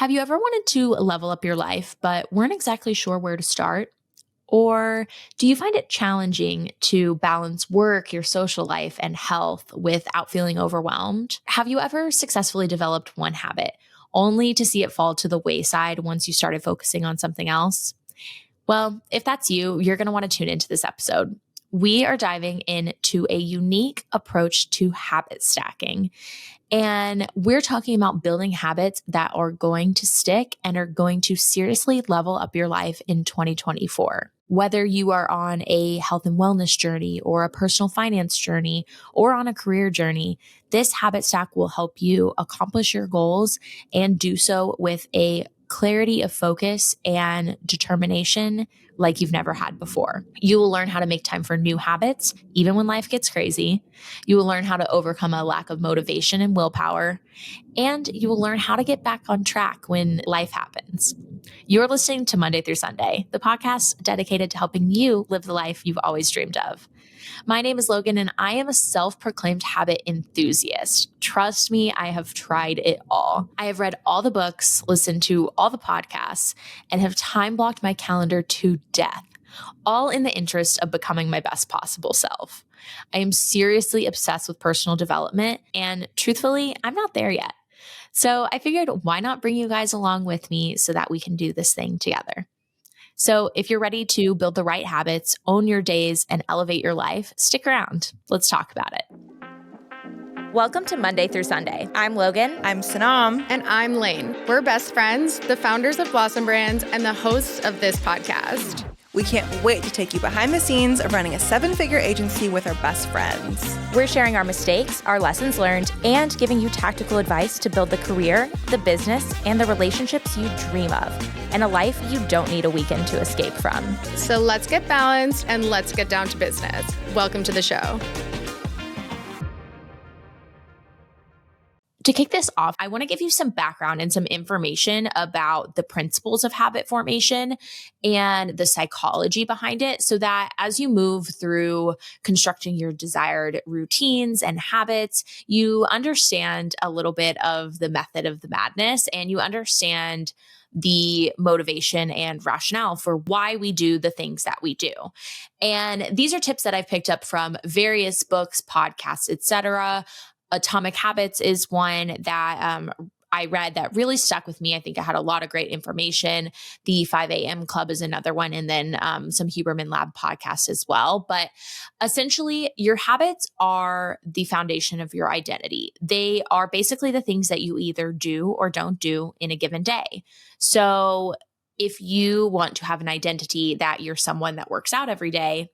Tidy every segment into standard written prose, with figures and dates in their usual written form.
Have you ever wanted to level up your life, but weren't exactly sure where to start? Or do you find it challenging to balance work, your social life, and health without feeling overwhelmed? Have you ever successfully developed one habit only to see it fall to the wayside once you started focusing on something else? Well, if that's you, you're going to want to tune into this episode. We are diving into a unique approach to habit stacking. And we're talking about building habits that are going to stick and are going to seriously level up your life in 2024. Whether you are on a health and wellness journey or a personal finance journey or on a career journey, this habit stack will help you accomplish your goals and do so with a clarity of focus and determination like you've never had before. You will learn how to make time for new habits, even when life gets crazy. You will learn how to overcome a lack of motivation and willpower, and you will learn how to get back on track when life happens. You're listening to Monday Through Sunday, the podcast dedicated to helping you live the life you've always dreamed of. My name is Logan, and I am a self-proclaimed habit enthusiast. Trust me, I have tried it all. I have read all the books, listened to all the podcasts, and have time-blocked my calendar to death, all in the interest of becoming my best possible self. I am seriously obsessed with personal development, and truthfully, I'm not there yet. So I figured, why not bring you guys along with me so that we can do this thing together? So if you're ready to build the right habits, own your days, and elevate your life, stick around. Let's talk about it. Welcome to Monday Through Sunday. I'm Logan. I'm Sanam. And I'm Lane. We're best friends, the founders of Blossom Brands, and the hosts of this podcast. We can't wait to take you behind the scenes of running a 7-figure agency with our best friends. We're sharing our mistakes, our lessons learned, and giving you tactical advice to build the career, the business, and the relationships you dream of, and a life you don't need a weekend to escape from. So let's get balanced and let's get down to business. Welcome to the show. To kick this off, I want to give you some background and some information about the principles of habit formation and the psychology behind it so that as you move through constructing your desired routines and habits, you understand a little bit of the method of the madness and you understand the motivation and rationale for why we do the things that we do. And these are tips that I've picked up from various books, podcasts, etc. Atomic Habits is one that I read that really stuck with me. I think it had a lot of great information. The 5 a.m. Club is another one, and then some Huberman Lab podcasts as well. But essentially, your habits are the foundation of your identity. They are basically the things that you either do or don't do in a given day. So if you want to have an identity that you're someone that works out every day,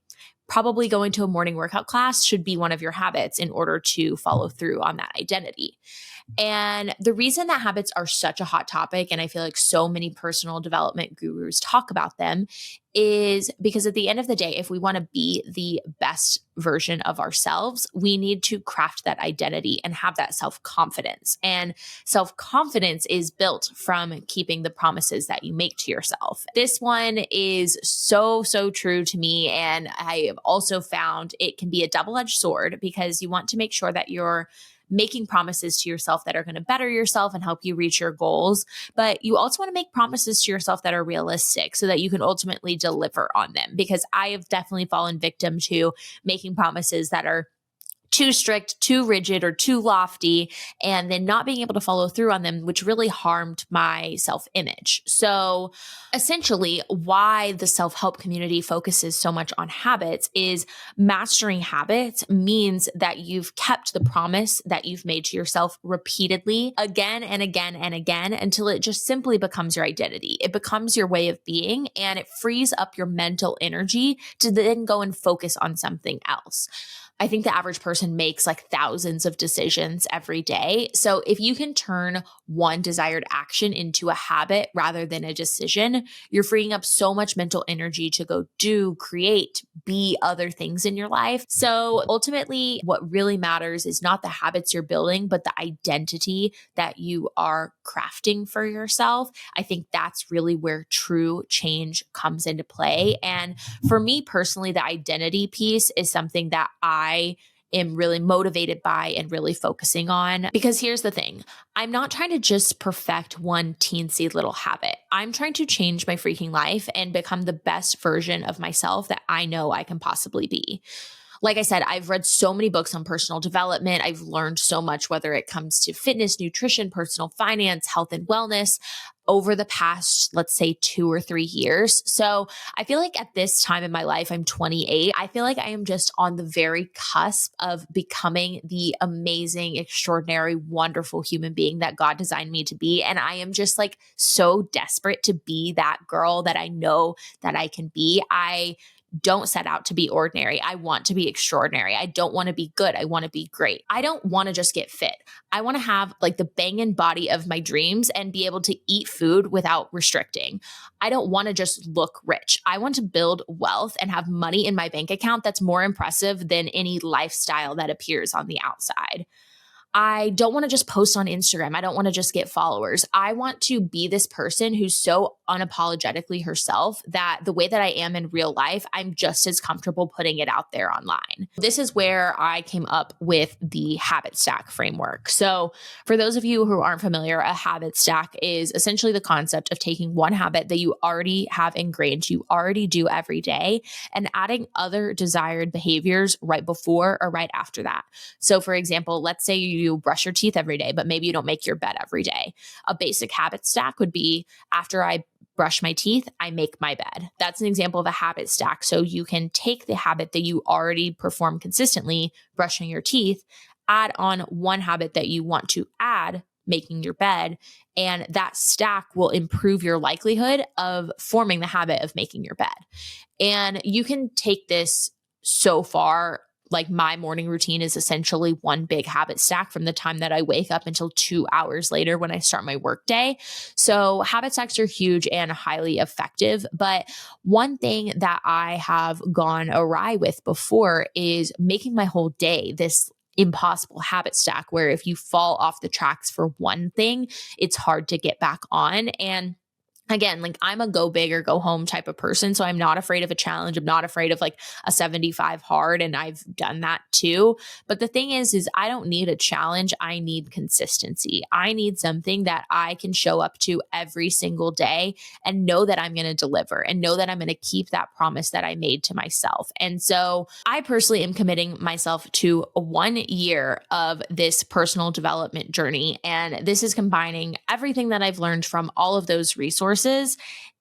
probably going to a morning workout class should be one of your habits in order to follow through on that identity. And the reason that habits are such a hot topic, and I feel like so many personal development gurus talk about them, is because at the end of the day, if we want to be the best version of ourselves, we need to craft that identity and have that self-confidence. And self-confidence is built from keeping the promises that you make to yourself. This one is so true to me. And I have also found it can be a double-edged sword because you want to make sure that you're making promises to yourself that are going to better yourself and help you reach your goals. But you also want to make promises to yourself that are realistic so that you can ultimately deliver on them. Because I have definitely fallen victim to making promises that are too strict, too rigid, or too lofty, and then not being able to follow through on them, which really harmed my self-image. So essentially, why the self-help community focuses so much on habits is mastering habits means that you've kept the promise that you've made to yourself repeatedly again and again and again until it just simply becomes your identity. It becomes your way of being, and it frees up your mental energy to then go and focus on something else. I think the average person makes like thousands of decisions every day. So if you can turn one desired action into a habit rather than a decision, you're freeing up so much mental energy to go do, create, be other things in your life. So ultimately, what really matters is not the habits you're building, but the identity that you are crafting for yourself. I think that's really where true change comes into play. And for me personally, the identity piece is something that I am really motivated by and really focusing on. Because here's the thing, I'm not trying to just perfect one teensy little habit. I'm trying to change my freaking life and become the best version of myself that I know I can possibly be. Like I said, I've read so many books on personal development. I've learned so much, whether it comes to fitness, nutrition, personal finance, health and wellness over the past, let's say 2 or 3 years. So I feel like at this time in my life, I'm 28. I feel like I am just on the very cusp of becoming the amazing, extraordinary, wonderful human being that God designed me to be. And I am just like so desperate to be that girl that I know that I can be. I don't set out to be ordinary. I want to be extraordinary. I don't want to be good. I want to be great. I don't want to just get fit. I want to have like the banging body of my dreams and be able to eat food without restricting. I don't want to just look rich. I want to build wealth and have money in my bank account that's more impressive than any lifestyle that appears on the outside. I don't want to just post on Instagram. I don't want to just get followers. I want to be this person who's so unapologetically herself that the way that I am in real life, I'm just as comfortable putting it out there online. This is where I came up with the habit stack framework. So for those of you who aren't familiar, a habit stack is essentially the concept of taking one habit that you already have ingrained, you already do every day, and adding other desired behaviors right before or right after that. So for example, let's say you brush your teeth every day, but maybe you don't make your bed every day. A basic habit stack would be after I brush my teeth, I make my bed. That's an example of a habit stack. So you can take the habit that you already perform consistently, brushing your teeth, add on one habit that you want to add, making your bed, and that stack will improve your likelihood of forming the habit of making your bed. And you can take this so far. Like my morning routine is essentially one big habit stack from the time that I wake up until 2 hours later when I start my workday. So habit stacks are huge and highly effective. But one thing that I have gone awry with before is making my whole day this impossible habit stack where if you fall off the tracks for one thing, it's hard to get back on. And again, like I'm a go big or go home type of person. So I'm not afraid of a challenge. I'm not afraid of like a 75 hard. And I've done that too. But the thing is I don't need a challenge. I need consistency. I need something that I can show up to every single day and know that I'm going to deliver and know that I'm going to keep that promise that I made to myself. And so I personally am committing myself to 1 year of this personal development journey. And this is combining everything that I've learned from all of those resources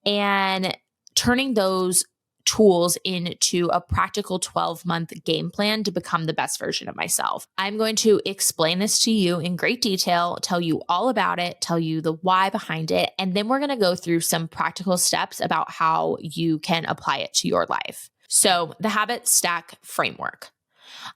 and turning those tools into a practical 12-month game plan to become the best version of myself. I'm going to explain this to you in great detail, tell you all about it, tell you the why behind it, and then we're going to go through some practical steps about how you can apply it to your life. So, the habit stack framework.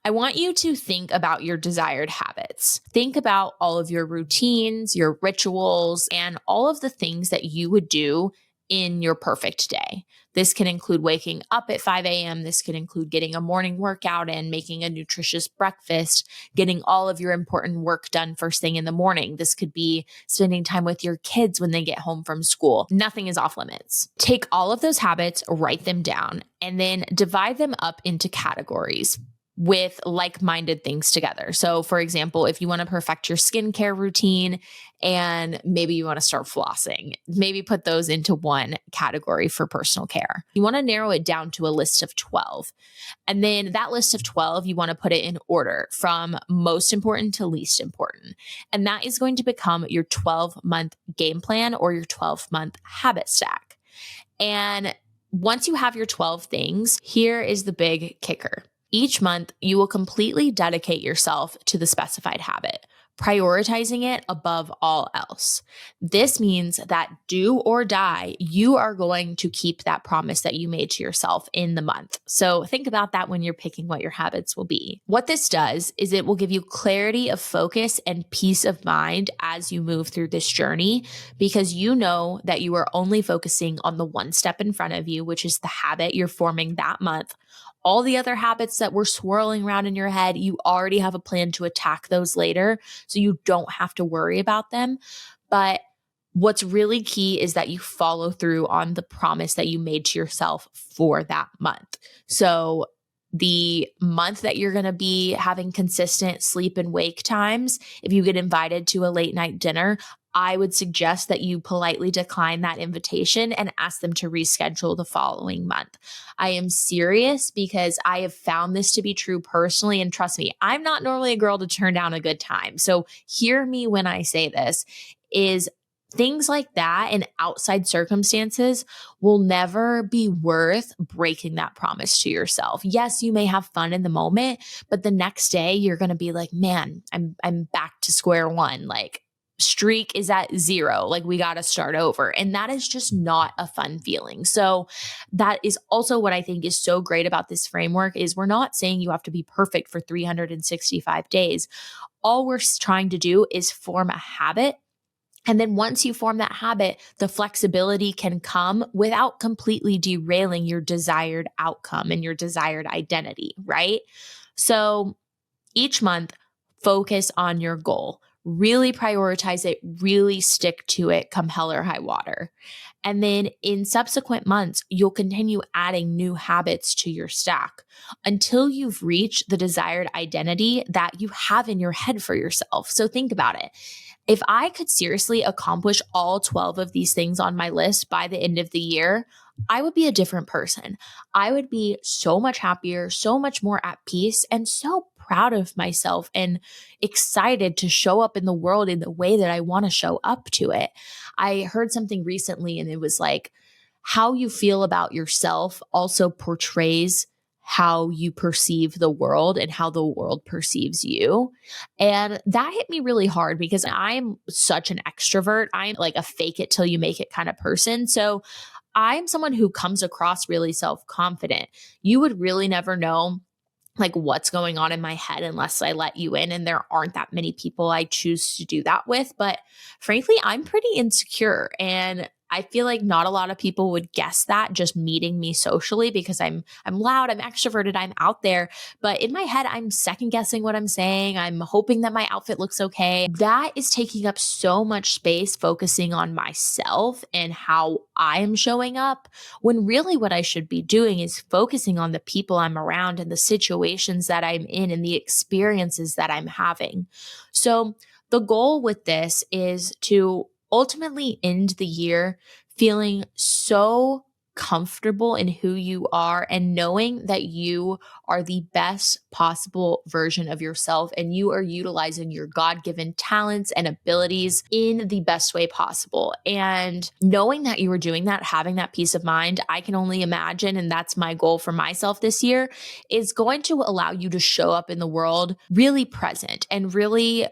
I want you to think about your desired habits. Think about all of your routines, your rituals, and all of the things that you would do in your perfect day. This can include waking up at 5 a.m. This could include getting a morning workout in, making a nutritious breakfast, getting all of your important work done first thing in the morning. This could be spending time with your kids when they get home from school. Nothing is off limits. Take all of those habits, write them down, and then divide them up into categories with like-minded things together. So for example, if you want to perfect your skincare routine and maybe you want to start flossing, maybe put those into one category for personal care. You want to narrow it down to a list of 12. And then that list of 12, you want to put it in order from most important to least important. And that is going to become your 12-month game plan or your 12-month habit stack. And once you have your 12 things, here is the big kicker. Each month, you will completely dedicate yourself to the specified habit, prioritizing it above all else. This means that do or die, you are going to keep that promise that you made to yourself in the month. So think about that when you're picking what your habits will be. What this does is it will give you clarity of focus and peace of mind as you move through this journey, because you know that you are only focusing on the one step in front of you, which is the habit you're forming that month. All the other habits that were swirling around in your head, you already have a plan to attack those later, so you don't have to worry about them. But what's really key is that you follow through on the promise that you made to yourself for that month. So the month that you're going to be having consistent sleep and wake times, if you get invited to a late night dinner, I would suggest that you politely decline that invitation and ask them to reschedule the following month. I am serious because I have found this to be true personally. And trust me, I'm not normally a girl to turn down a good time. So hear me when I say this is things like that and outside circumstances will never be worth breaking that promise to yourself. Yes, you may have fun in the moment, but the next day you're going to be like, man, I'm back to square one. Like, streak is at 0. Like, we got to start over. And that is just not a fun feeling. So that is also what I think is so great about this framework is we're not saying you have to be perfect for 365 days. All we're trying to do is form a habit. And then once you form that habit, the flexibility can come without completely derailing your desired outcome and your desired identity, right? So each month, focus on your goal. Really prioritize it, really stick to it, come hell or high water. And then in subsequent months, you'll continue adding new habits to your stack until you've reached the desired identity that you have in your head for yourself. So think about it. If I could seriously accomplish all 12 of these things on my list by the end of the year, I would be a different person. I would be so much happier, so much more at peace, and so proud of myself and excited to show up in the world in the way that I want to show up to it. I heard something recently and it was like, how you feel about yourself also portrays how you perceive the world and how the world perceives you. And that hit me really hard because I'm such an extrovert. I'm like a fake it till you make it kind of person. So I'm someone who comes across really self-confident. You would really never know like what's going on in my head unless I let you in. And there aren't that many people I choose to do that with. But frankly, I'm pretty insecure. And I feel like not a lot of people would guess that just meeting me socially because I'm loud, I'm extroverted, I'm out there. But in my head, I'm second guessing what I'm saying. I'm hoping that my outfit looks okay. That is taking up so much space focusing on myself and how I am showing up, when really what I should be doing is focusing on the people I'm around and the situations that I'm in and the experiences that I'm having. So the goal with this is to ultimately end the year feeling so comfortable in who you are and knowing that you are the best possible version of yourself and you are utilizing your God-given talents and abilities in the best way possible. And knowing that you are doing that, having that peace of mind, I can only imagine, and that's my goal for myself this year, is going to allow you to show up in the world really present and really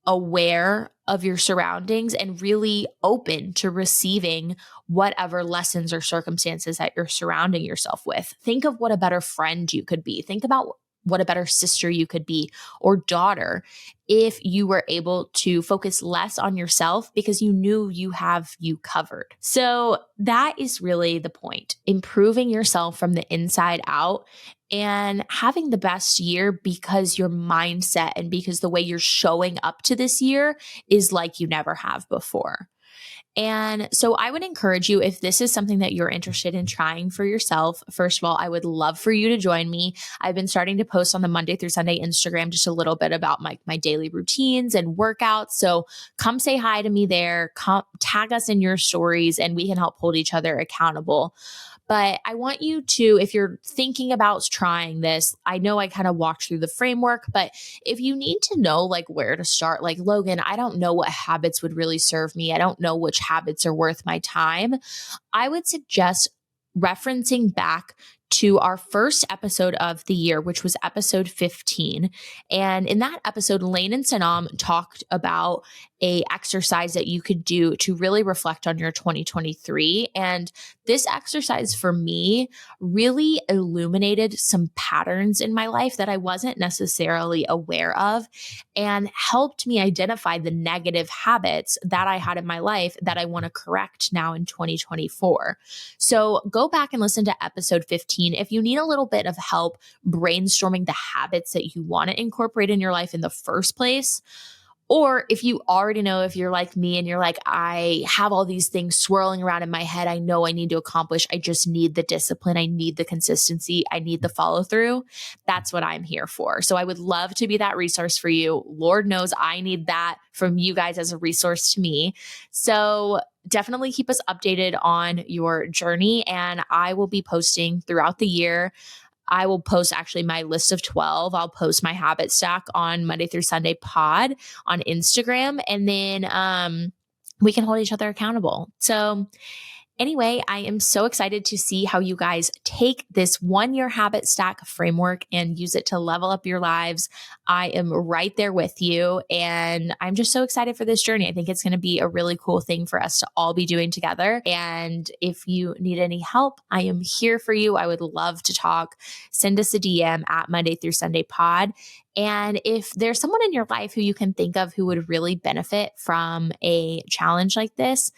aware of your surroundings and really open to receiving whatever lessons or circumstances that you're surrounding yourself with. Think of what a better friend you could be. Think about what a better sister you could be or daughter if you were able to focus less on yourself because you knew you have you covered. So that is really the point. Improving yourself from the inside out and having the best year because your mindset and because the way you're showing up to this year is like you never have before. And so I would encourage you, if this is something that you're interested in trying for yourself, first of all, I would love for you to join me. I've been starting to post on the Monday through Sunday Instagram just a little bit about my daily routines and workouts. So come say hi to me there, come tag us in your stories, and we can help hold each other accountable. But I want you to, if you're thinking about trying this, I know I kind of walked through the framework, but if you need to know like where to start, like Logan, I don't know what habits would really serve me. I don't know which habits are worth my time. I would suggest referencing back to our first episode of the year, which was episode 15. And in that episode, Lane and Sanam talked about a exercise that you could do to really reflect on your 2023. And this exercise for me really illuminated some patterns in my life that I wasn't necessarily aware of and helped me identify the negative habits that I had in my life that I want to correct now in 2024. So go back and listen to episode 15 if you need a little bit of help brainstorming the habits that you want to incorporate in your life in the first place. Or if you already know, if you're like me and you're like, I have all these things swirling around in my head, I know I need to accomplish, I just need the discipline, I need the consistency, I need the follow through, that's what I'm here for. So I would love to be that resource for you. Lord knows I need that from you guys as a resource to me. So definitely keep us updated on your journey, and I will be posting throughout the year. I will post actually my list of 12. I'll post my habit stack on Monday through Sunday pod on Instagram, and then we can hold each other accountable. So anyway, I am so excited to see how you guys take this 1-year habit stack framework and use it to level up your lives. I am right there with you, and I'm just so excited for this journey. I think it's going to be a really cool thing for us to all be doing together. And if you need any help, I am here for you. I would love to talk. Send us a DM at Monday through Sunday pod. And if there's someone in your life who you can think of who would really benefit from a challenge like this,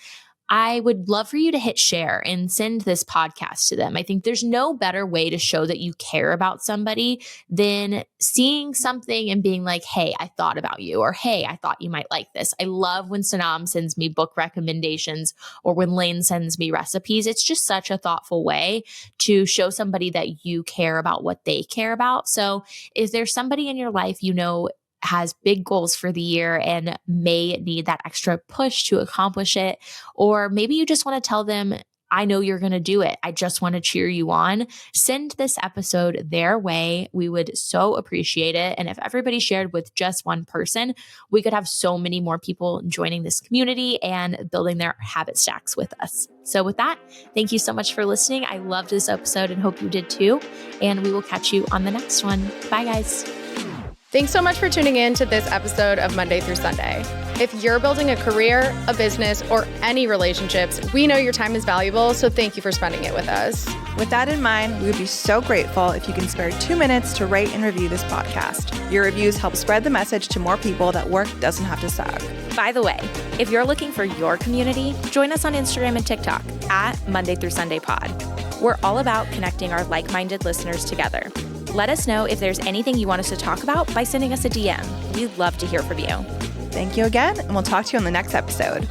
I would love for you to hit share and send this podcast to them. I think there's no better way to show that you care about somebody than seeing something and being like, hey, I thought about you, or hey, I thought you might like this. I love when Sanam sends me book recommendations or when Lane sends me recipes. It's just such a thoughtful way to show somebody that you care about what they care about. So if there's somebody in your life you know has big goals for the year and may need that extra push to accomplish it, or maybe you just want to tell them, I know you're going to do it, I just want to cheer you on, send this episode their way. We would so appreciate it. And if everybody shared with just one person, we could have so many more people joining this community and building their habit stacks with us. So with that, thank you so much for listening. I loved this episode and hope you did too. And we will catch you on the next one. Bye, guys. Thanks so much for tuning in to this episode of Monday through Sunday. If you're building a career, a business, or any relationships, we know your time is valuable, so thank you for spending it with us. With that in mind, we would be so grateful if you can spare 2 minutes to rate and review this podcast. Your reviews help spread the message to more people that work doesn't have to suck. By the way, if you're looking for your community, join us on Instagram and TikTok at Monday through Sunday pod. We're all about connecting our like-minded listeners together. Let us know if there's anything you want us to talk about by sending us a DM. We'd love to hear from you. Thank you again, and we'll talk to you on the next episode.